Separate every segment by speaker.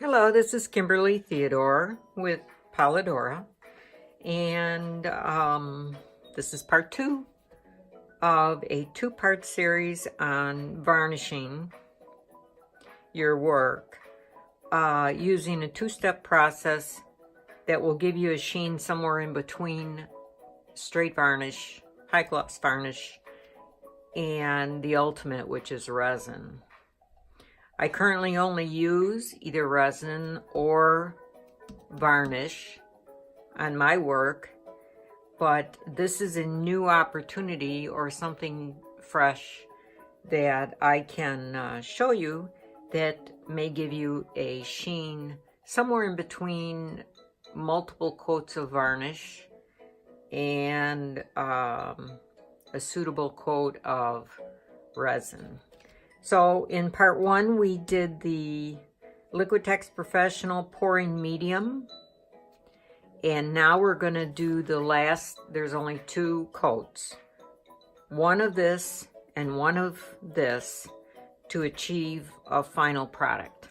Speaker 1: Hello, this is Kimberly Theodore with Poladora, and this is part 2 of a 2-part series on varnishing your work using a 2-step process that will give you a sheen somewhere in between straight varnish, high gloss varnish, and the ultimate, which is resin. I currently only use either resin or varnish on my work, but this is a new opportunity or something fresh that I can show you that may give you a sheen somewhere in between multiple coats of varnish and a suitable coat of resin. So in part 1, we did the Liquitex Professional Pouring Medium. And now we're going to do the last, there's only 2 coats. One of this and one of this to achieve a final product.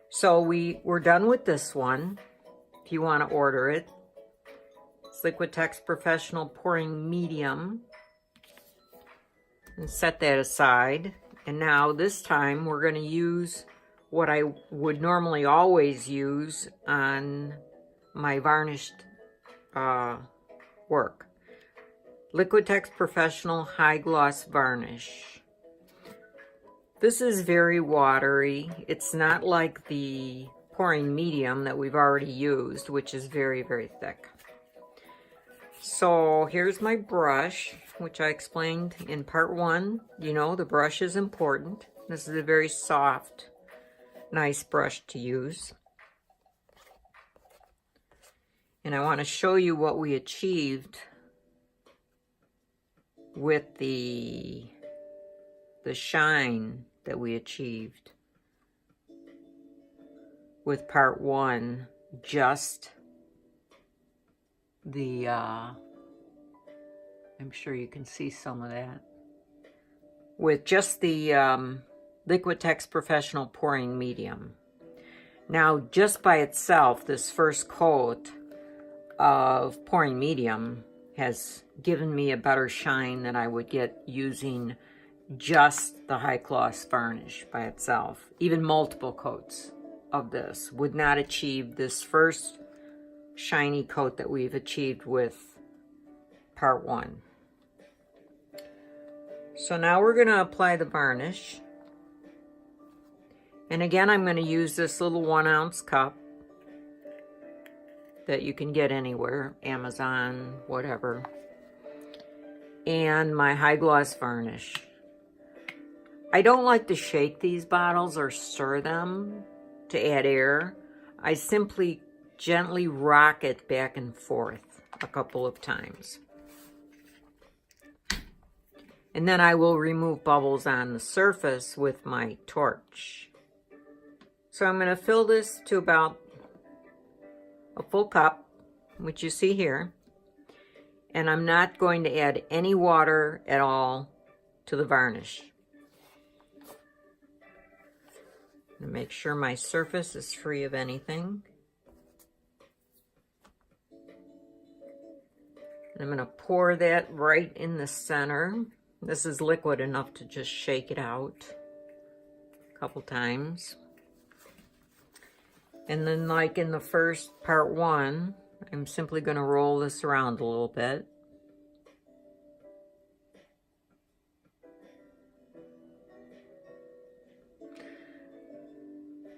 Speaker 1: So we're done with this one. If you want to order it, it's Liquitex Professional Pouring Medium. And set that aside. And now this time we're going to use what I would normally always use on my varnished work. Liquitex Professional High Gloss Varnish. This is very watery. It's not like the pouring medium that we've already used, which is very, very thick. So here's my brush, which I explained in part 1. You know, the brush is important. This is a very soft, nice brush to use. And I want to show you what we achieved with the shine that we achieved with part 1. Just the I'm sure you can see some of that with just the Liquitex Professional Pouring Medium. Now, just by itself, this first coat of pouring medium has given me a better shine than I would get using just the high gloss varnish by itself. Even multiple coats of this would not achieve this first shiny coat that we've achieved with part 1. So now we're going to apply the varnish. And again, I'm going to use this little 1-ounce cup that you can get anywhere, Amazon, whatever. And my high gloss varnish. I don't like to shake these bottles or stir them to add air. I simply gently rock it back and forth a couple of times. And then I will remove bubbles on the surface with my torch. So I'm going to fill this to about a full cup, which you see here. And I'm not going to add any water at all to the varnish. And make sure my surface is free of anything. And I'm going to pour that right in the center. This is liquid enough to just shake it out a couple times. And then, like in the first part 1, I'm simply going to roll this around a little bit.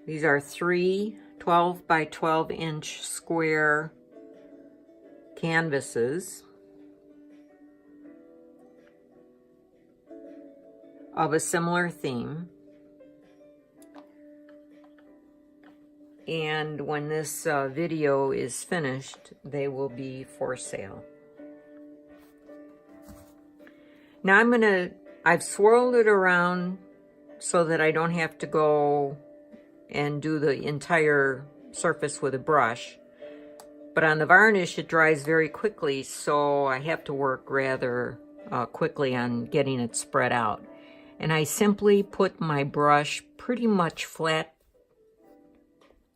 Speaker 1: These are 3 12 by 12 inch square canvases of a similar theme. And when this video is finished, they will be for sale. Now I've swirled it around so that I don't have to go and do the entire surface with a brush. But on the varnish, it dries very quickly, so I have to work rather quickly on getting it spread out. And I simply put my brush pretty much flat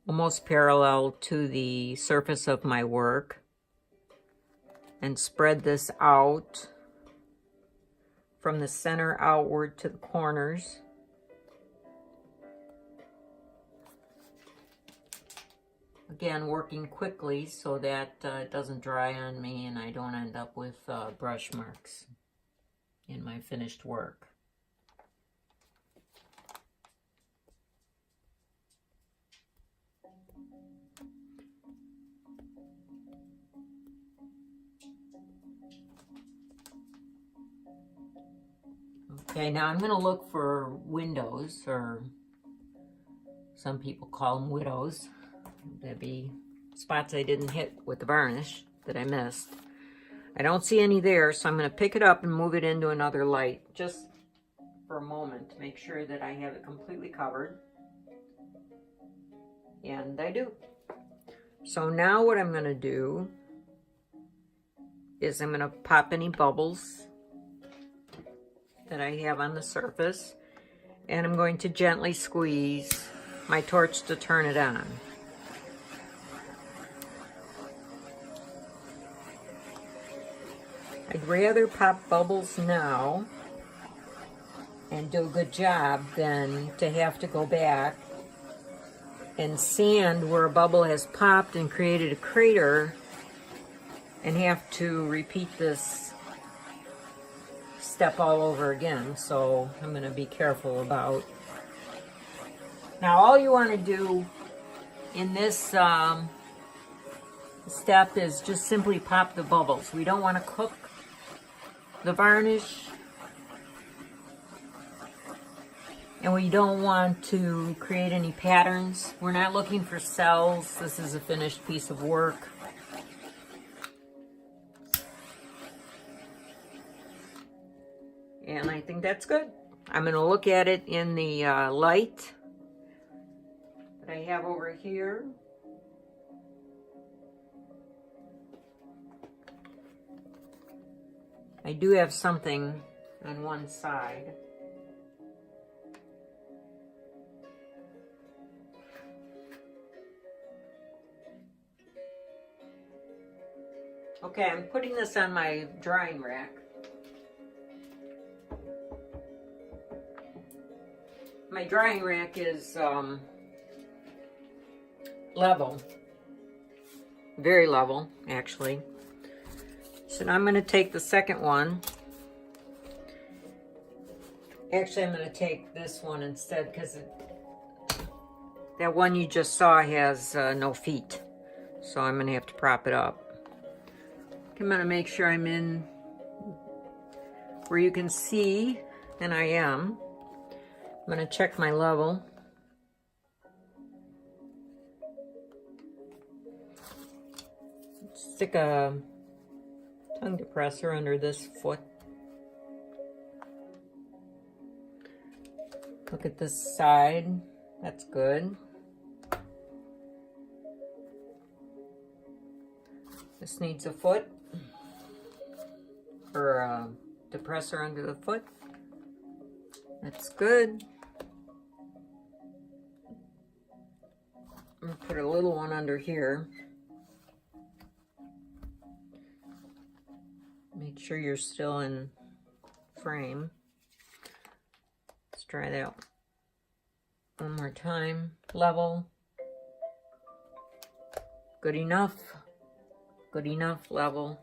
Speaker 1: almost parallel to the surface of my work, and spread this out from the center outward to the corners. Again, working quickly so that it doesn't dry on me and I don't end up with brush marks in my finished work. Okay, now I'm going to look for windows, or some people call them widows. That'd be spots I didn't hit with the varnish that I missed. I don't see any there, so I'm going to pick it up and move it into another light just for a moment to make sure that I have it completely covered. And I do. So now what I'm going to do is I'm going to pop any bubbles that I have on the surface, and I'm going to gently squeeze my torch to turn it on. I'd rather pop bubbles now and do a good job than to have to go back and sand where a bubble has popped and created a crater and have to repeat this step all over again. So I'm going to be careful about. Now all you want to do in this step is just simply pop the bubbles. We don't want to cook the varnish, and we don't want to create any patterns. We're not looking for cells. This is a finished piece of work. And I think that's good. I'm going to look at it in the light that I have over here. I do have something on one side. Okay, I'm putting this on my drying rack. My drying rack is level, very level actually. So now I'm going to take the second one. Actually, I'm going to take this one instead because that one you just saw has no feet. So I'm going to have to prop it up. I'm going to make sure I'm in where you can see, and I am. I'm going to check my level. Stick a tongue depressor under this foot. Look at this side. That's good. This needs a foot, or a depressor under the foot. That's good. I'm going to put a little one under here. Make sure you're still in frame. Let's try that one more time. Level. Good enough. Good enough. Level.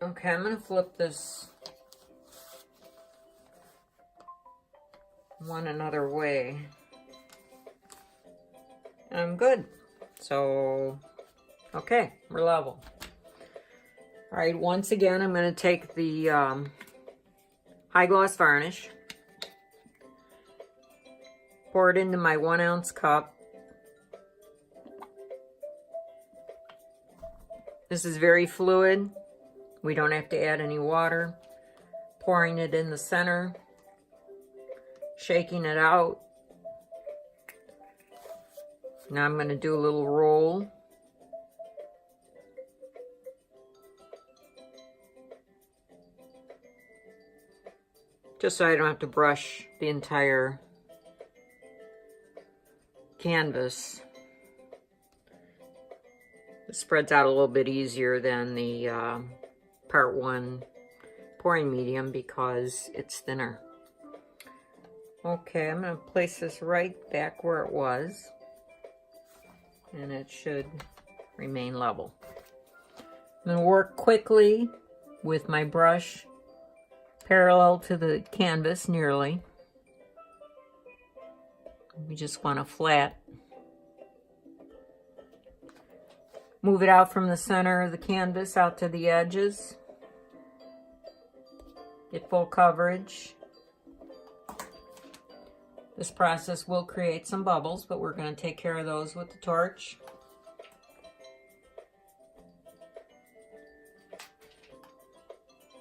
Speaker 1: Okay, I'm going to flip this one another way. I'm good. So, okay, we're level. All right, once again, I'm going to take the high gloss varnish, pour it into my 1 ounce cup. This is very fluid. We don't have to add any water. Pouring it in the center, shaking it out. Now I'm going to do a little roll. just so I don't have to brush the entire canvas. It spreads out a little bit easier than the part 1 pouring medium because it's thinner. Okay, I'm going to place this right back where it was, and it should remain level. I'm going to work quickly with my brush parallel to the canvas nearly. We just want a flat. Move it out from the center of the canvas out to the edges. Get full coverage. This process will create some bubbles, but we're going to take care of those with the torch.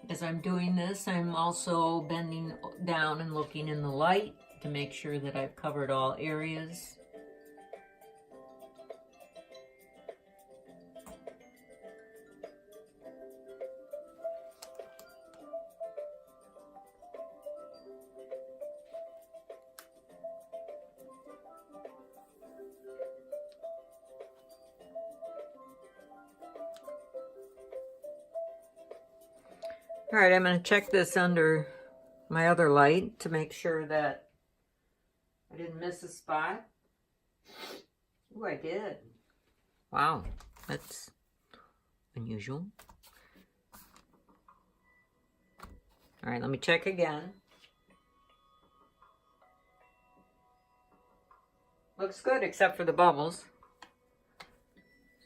Speaker 1: As I'm doing this, I'm also bending down and looking in the light to make sure that I've covered all areas. All right, I'm going to check this under my other light to make sure that I didn't miss a spot. Oh, I did. Wow, that's unusual. All right, let me check again. Looks good except for the bubbles.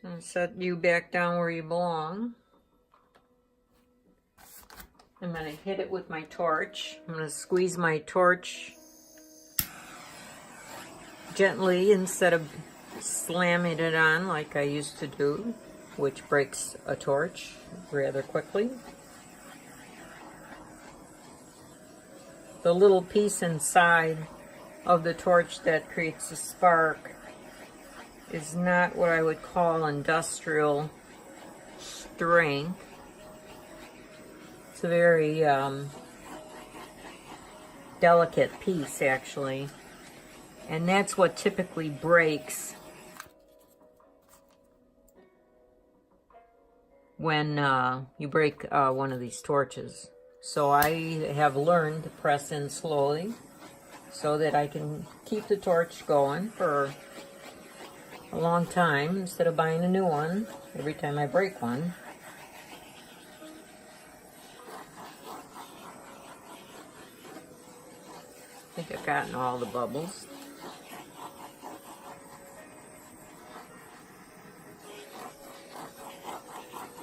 Speaker 1: So I'm going to set you back down where you belong. I'm going to hit it with my torch. I'm going to squeeze my torch gently instead of slamming it on like I used to do, which breaks a torch rather quickly. The little piece inside of the torch that creates a spark is not what I would call industrial strength. It's a very delicate piece, actually, and that's what typically breaks when you break one of these torches. So I have learned to press in slowly so that I can keep the torch going for a long time instead of buying a new one every time I break one. I think I've gotten all the bubbles.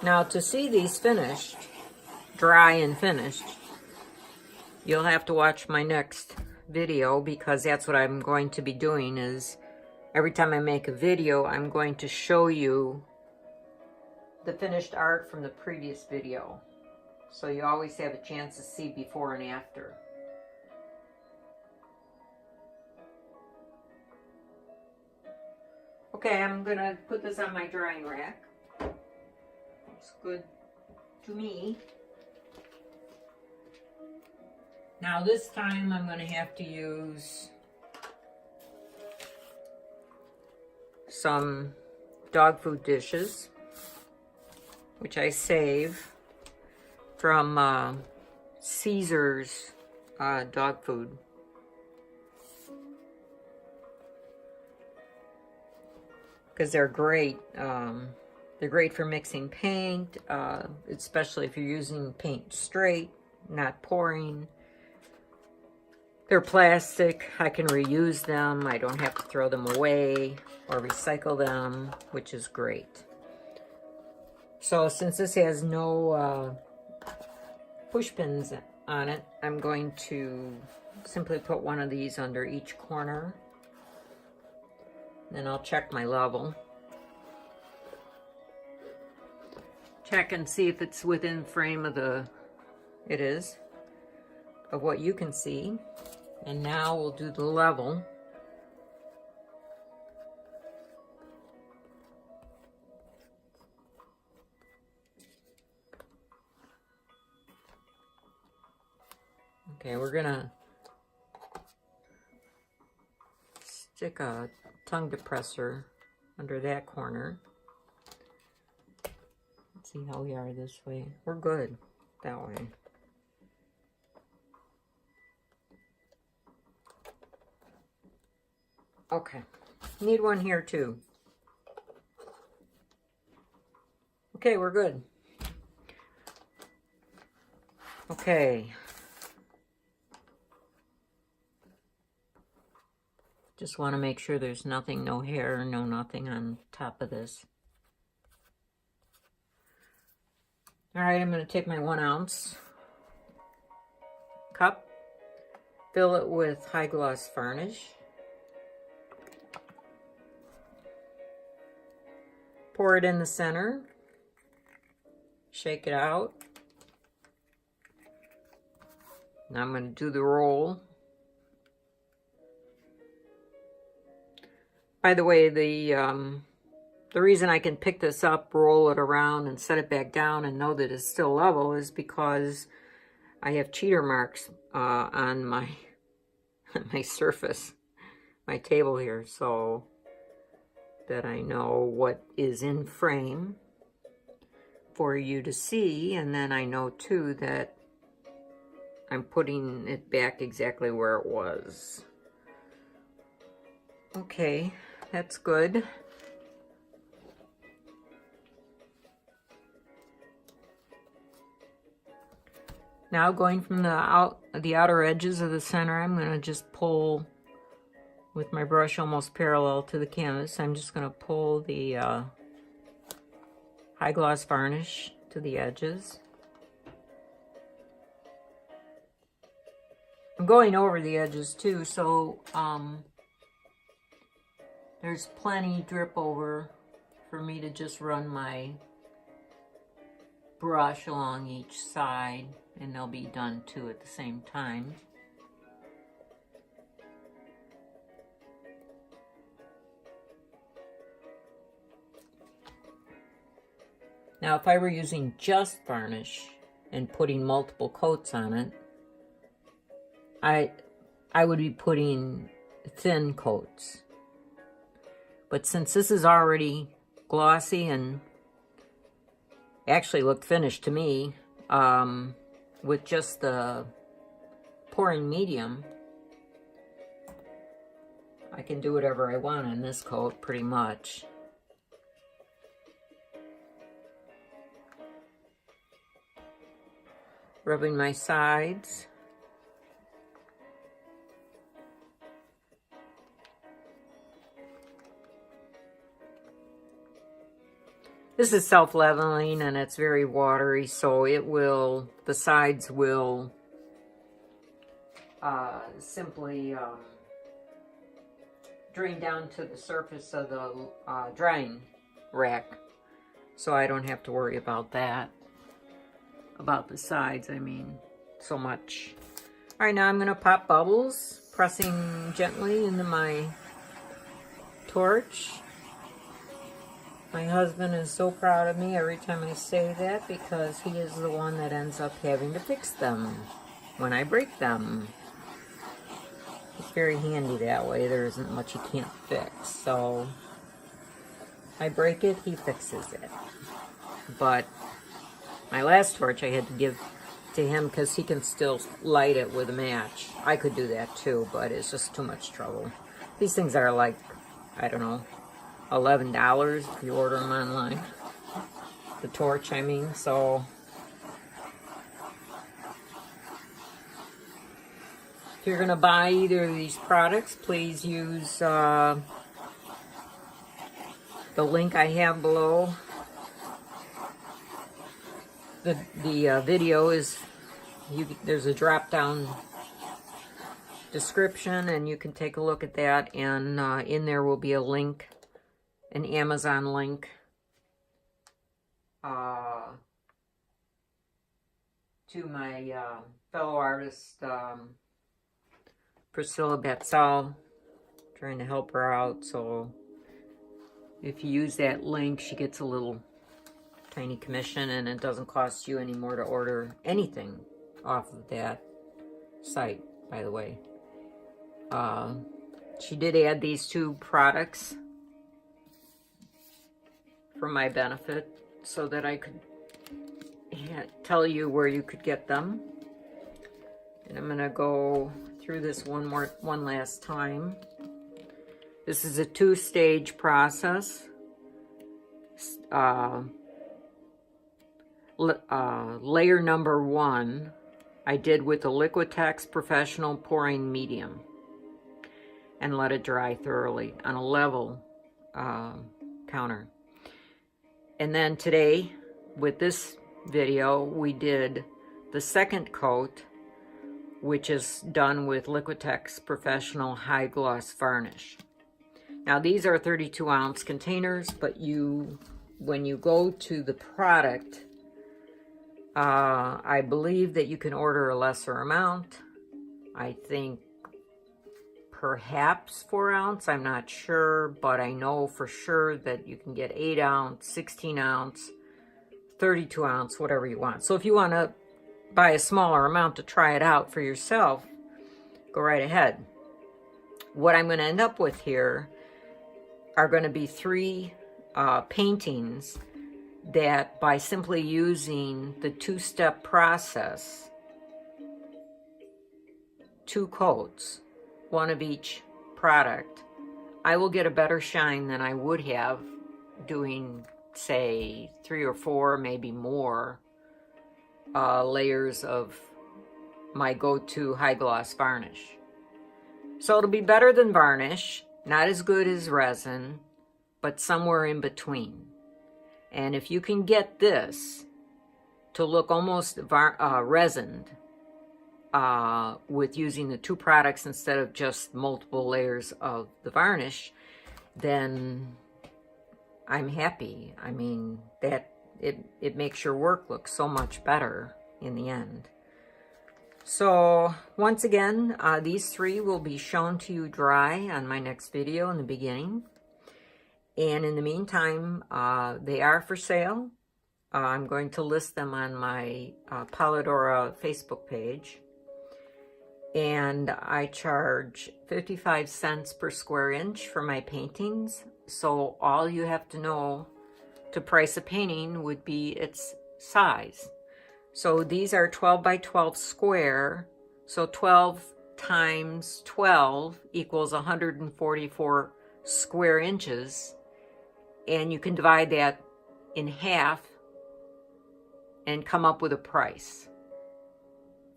Speaker 1: Now to see these finished, dry and finished, you'll have to watch my next video because that's what I'm going to be doing is every time I make a video, I'm going to show you the finished art from the previous video. So you always have a chance to see before and after. Okay, I'm going to put this on my drying rack. Looks good to me. Now this time I'm going to have to use some dog food dishes, which I save from Caesar's dog food. Because they're great. They're great for mixing paint, especially if you're using paint straight, not pouring. They're plastic. I can reuse them. I don't have to throw them away or recycle them, which is great. So since this has no push pins on it, I'm going to simply put one of these under each corner. Then I'll check my level. Check and see if it's within frame of it is, of what you can see. And now we'll do the level. Okay, we're gonna stick a tongue depressor under that corner. Let's see how we are this way. We're good that way. Okay, need one here too. Okay, we're good. Okay. Just want to make sure there's nothing, no hair, no nothing on top of this. All right, I'm going to take my 1 ounce cup, fill it with high gloss varnish, pour it in the center, shake it out. Now I'm going to do the roll. By the way, the reason I can pick this up, roll it around, and set it back down and know that it's still level is because I have cheater marks on my surface, my table here, so that I know what is in frame for you to see, and then I know too that I'm putting it back exactly where it was. Okay, that's good. Now going from the outer edges of the center, I'm going to just pull with my brush almost parallel to the canvas. I'm just going to pull the high gloss varnish to the edges. I'm going over the edges too, so there's plenty drip over for me to just run my brush along each side, and they'll be done too at the same time. Now, if I were using just varnish and putting multiple coats on it, I would be putting thin coats. But since this is already glossy and actually looked finished to me, with just the pouring medium, I can do whatever I want on this coat pretty much. Rubbing my sides. This is self-leveling and it's very watery, so it will, the sides will simply drain down to the surface of the drying rack. So I don't have to worry about that. About the sides, I mean, so much. All right, now I'm gonna pop bubbles, pressing gently into my torch. My husband is so proud of me every time I say that because he is the one that ends up having to fix them when I break them. It's very handy that way. There isn't much he can't fix. So I break it, he fixes it. But my last torch I had to give to him because he can still light it with a match. I could do that too, but it's just too much trouble. These things are like, I don't know, $11 if you order them online. The torch, I mean, so if you're gonna buy either of these products, please use the link I have below. The video is, there's a drop down description and you can take a look at that, and in there will be a link, an Amazon link to my fellow artist Priscilla Betzal, trying to help her out. So if you use that link, she gets a little tiny commission, and it doesn't cost you any more to order anything off of that. site, by the way. She did add these 2 products for my benefit so that I could tell you where you could get them. And I'm gonna go through this one last time. This is a 2-stage process. Layer number 1 I did with the Liquitex Professional Pouring Medium and let it dry thoroughly on a level counter. And then today with this video we did the 2nd coat, which is done with Liquitex Professional High Gloss Varnish. Now these are 32-ounce containers, but when you go to the product, I believe that you can order a lesser amount. I think perhaps 4 ounce, I'm not sure, but I know for sure that you can get 8 ounce, 16 ounce, 32 ounce, whatever you want. So if you want to buy a smaller amount to try it out for yourself, go right ahead. What I'm going to end up with here are going to be 3 paintings that, by simply using the 2-step process, 2 coats, 1 of each product, I will get a better shine than I would have doing, say, 3 or 4, maybe more layers of my go-to high gloss varnish. So it'll be better than varnish, not as good as resin, but somewhere in between. And if you can get this to look almost resined with using the 2 products instead of just multiple layers of the varnish, then I'm happy. I mean, that it makes your work look so much better in the end. So once again, these 3 will be shown to you dry on my next video in the beginning. And in the meantime, they are for sale. I'm going to list them on my Poladora Facebook page. And I charge 55 cents per square inch for my paintings. So all you have to know to price a painting would be its size. So these are 12 by 12 square. So 12 times 12 equals 144 square inches. And you can divide that in half and come up with a price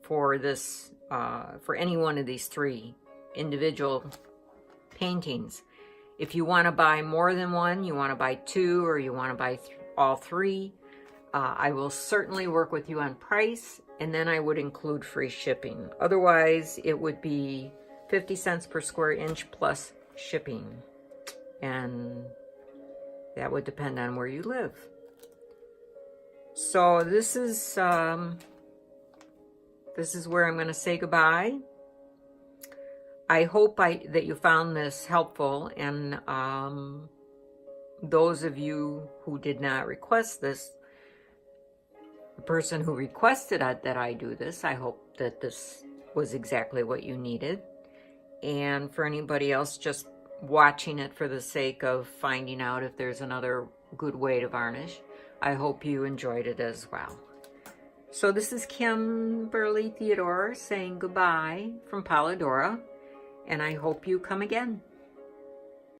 Speaker 1: for this, for any one of these 3 individual paintings. If you want to buy more than 1, you want to buy 2, or you want to buy all 3, I will certainly work with you on price, and then I would include free shipping. Otherwise, it would be 50 cents per square inch plus shipping. And that would depend on where you live. So this is where I'm going to say goodbye. I hope that you found this helpful, and those of you who did not request this, the person who requested that I do this, I hope that this was exactly what you needed. And for anybody else just watching it for the sake of finding out if there's another good way to varnish, I hope you enjoyed it as well. So this is Kimberly Theodore saying goodbye from Poladora, and I hope you come again.